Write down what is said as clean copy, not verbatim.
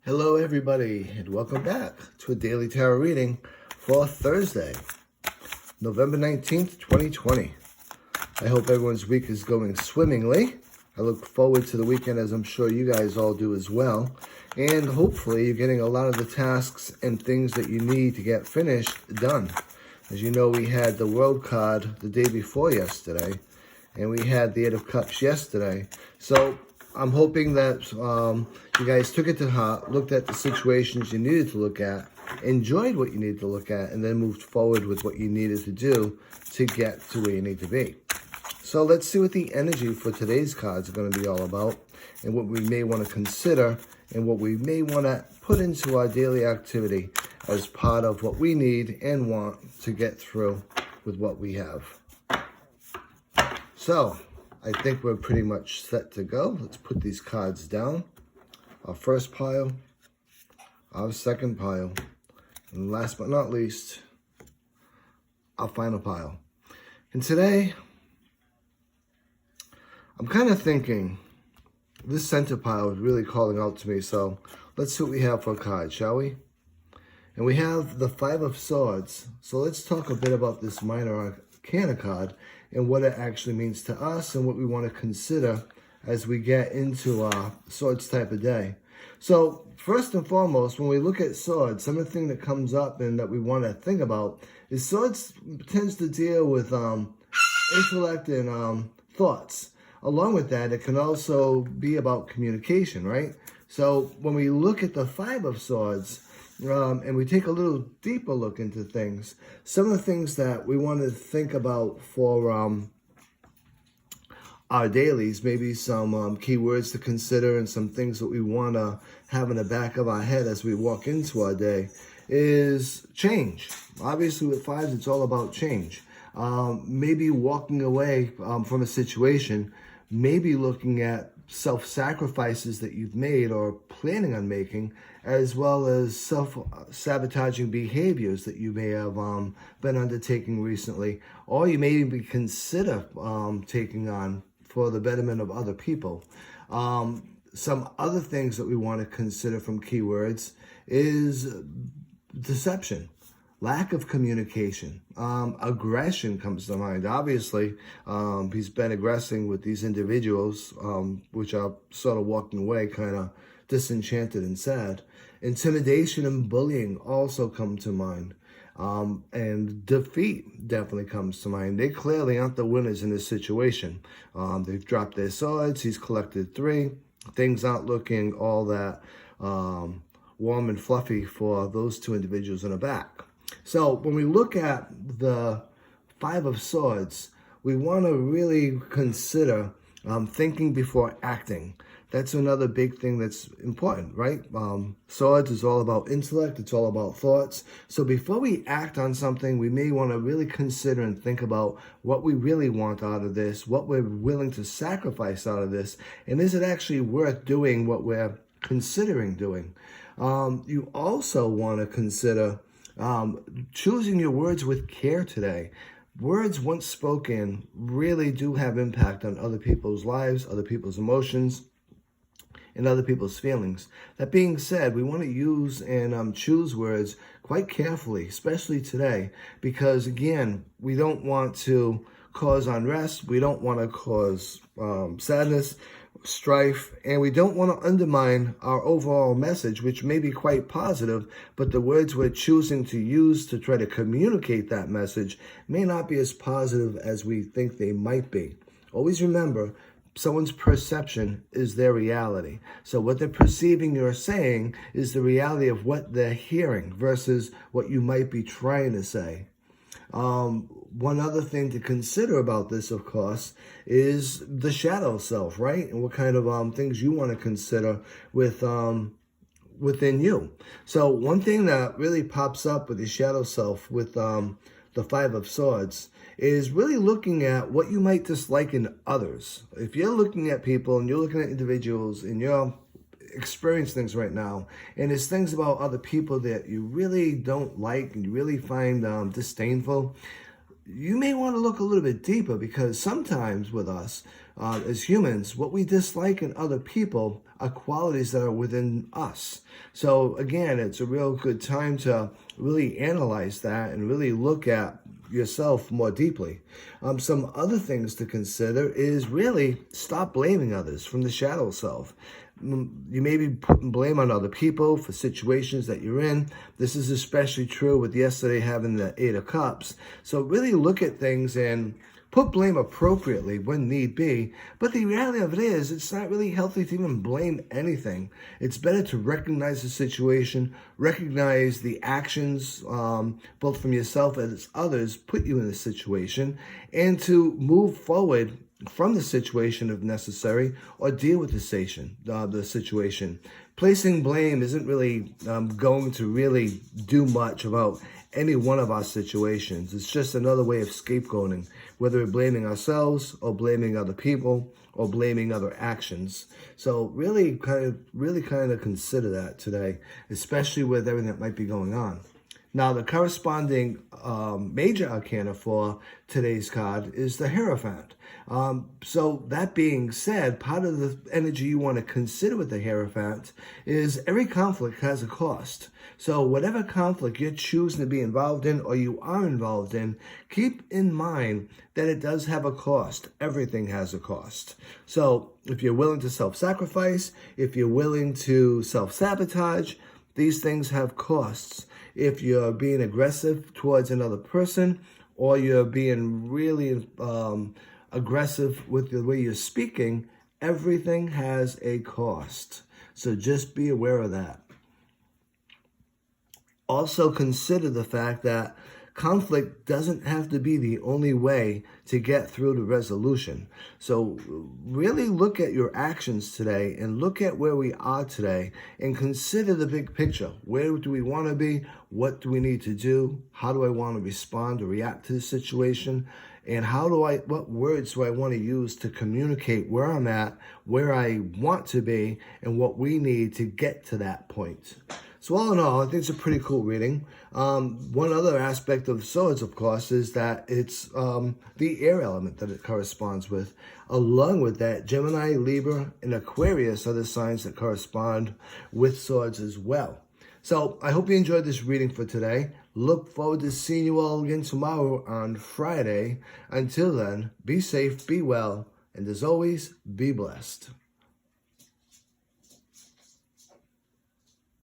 Hello, everybody, and welcome back to a daily tarot reading for Thursday, November 19th, 2020. I hope everyone's week is going swimmingly. I look forward to the weekend, as I'm sure you guys all do as well. And hopefully you're getting a lot of the tasks and things that you need to get finished done. As you know, we had the World card the day before yesterday, and we had the Eight of Cups yesterday. So I'm hoping that you guys took it to heart, looked at the situations you needed to look at, enjoyed what you needed to look at, and then moved forward with what you needed to do to get to where you need to be. So let's see what the energy for today's cards are going to be all about, and what we may want to consider, and what we may want to put into our daily activity as part of what we need and want to get through with what we have. So I think we're pretty much set to go. Let's put these cards down. Our first pile, our second pile, and last but not least, our final pile. And today, I'm kind of thinking this center pile is really calling out to me. So let's see what we have for a card, shall we? And we have the Five of Swords. So let's talk a bit about this Minor Arcana card and what it actually means to us and what we want to consider as we get into our swords type of day. So first and foremost, when we look at swords, something that comes up and that we want to think about is swords tends to deal with intellect and thoughts. Along with that, it can also be about communication, right? So when we look at the Five of Swords, and we take a little deeper look into things, some of the things that we want to think about for our dailies, maybe some keywords to consider and some things that we want to have in the back of our head as we walk into our day, is change. Obviously with fives, it's all about change. Maybe walking away from a situation, maybe looking at self-sacrifices that you've made or planning on making, as well as self-sabotaging behaviors that you may have been undertaking recently, or you may even consider taking on for the betterment of other people. Some other things that we want to consider from keywords is deception, lack of communication, aggression comes to mind. Obviously, he's been aggressing with these individuals, which are sort of walking away kind of disenchanted and sad. Intimidation and bullying also come to mind. And defeat definitely comes to mind. They clearly aren't the winners in this situation. They've dropped their swords. He's collected 3. Things aren't looking all that warm and fluffy for those 2 individuals in the back. So when we look at the Five of Swords, we want to really consider thinking before acting. That's another big thing that's important, right? Swords is all about intellect. It's all about thoughts. So before we act on something, we may want to really consider and think about what we really want out of this, what we're willing to sacrifice out of this, and is it actually worth doing what we're considering doing? You also want to consider choosing your words with care today. Words once spoken really do have impact on other people's lives, other people's emotions, and other people's feelings. That being said, we want to use and choose words quite carefully, especially today, because again, we don't want to cause unrest, we don't want to cause sadness, strife, and we don't want to undermine our overall message, which may be quite positive, but the words we're choosing to use to try to communicate that message may not be as positive as we think they might be. Always remember, someone's perception is their reality. So what they're perceiving you're saying is the reality of what they're hearing versus what you might be trying to say. One other thing to consider about this, of course, is the shadow self, right? And what kind of things you want to consider with within you. So one thing that really pops up with the shadow self with the Five of Swords is really looking at what you might dislike in others. If you're looking at people and you're looking at individuals and you're experiencing things right now, and there's things about other people that you really don't like and you really find disdainful, you may want to look a little bit deeper, because sometimes with us as humans, what we dislike in other people are qualities that are within us. So again, it's a real good time to really analyze that and really look at yourself more deeply. Some other things to consider is really stop blaming others from the shadow self. You may be putting blame on other people for situations that you're in. This is especially true with yesterday having the Eight of Cups. So really look at things and put blame appropriately when need be, but the reality of it is it's not really healthy to even blame anything. It's better to recognize the situation, recognize the actions, both from yourself as others put you in the situation, and to move forward from the situation if necessary, or deal with the situation. Placing blame isn't really going to really do much about any one of our situations. It's just another way of scapegoating, whether we're blaming ourselves or blaming other people or blaming other actions. So really kind of consider that today, especially with everything that might be going on. Now, the corresponding major arcana for today's card is the Hierophant. So that being said, part of the energy you want to consider with the Hierophant is every conflict has a cost. So whatever conflict you're choosing to be involved in or you are involved in, keep in mind that it does have a cost. Everything has a cost. So if you're willing to self-sacrifice, if you're willing to self-sabotage, these things have costs. If you're being aggressive towards another person, or you're being really aggressive with the way you're speaking, everything has a cost. So just be aware of that. Also consider the fact that conflict doesn't have to be the only way to get through the resolution. So really look at your actions today and look at where we are today and consider the big picture. Where do we want to be? What do we need to do? How do I want to respond or react to the situation? And what words do I want to use to communicate where I'm at, where I want to be, and what we need to get to that point? So all in all, I think it's a pretty cool reading. One other aspect of the swords, of course, is that it's the air element that it corresponds with. Along with that, Gemini, Libra, and Aquarius are the signs that correspond with swords as well. So I hope you enjoyed this reading for today. Look forward to seeing you all again tomorrow on Friday. Until then, be safe, be well, and as always, be blessed.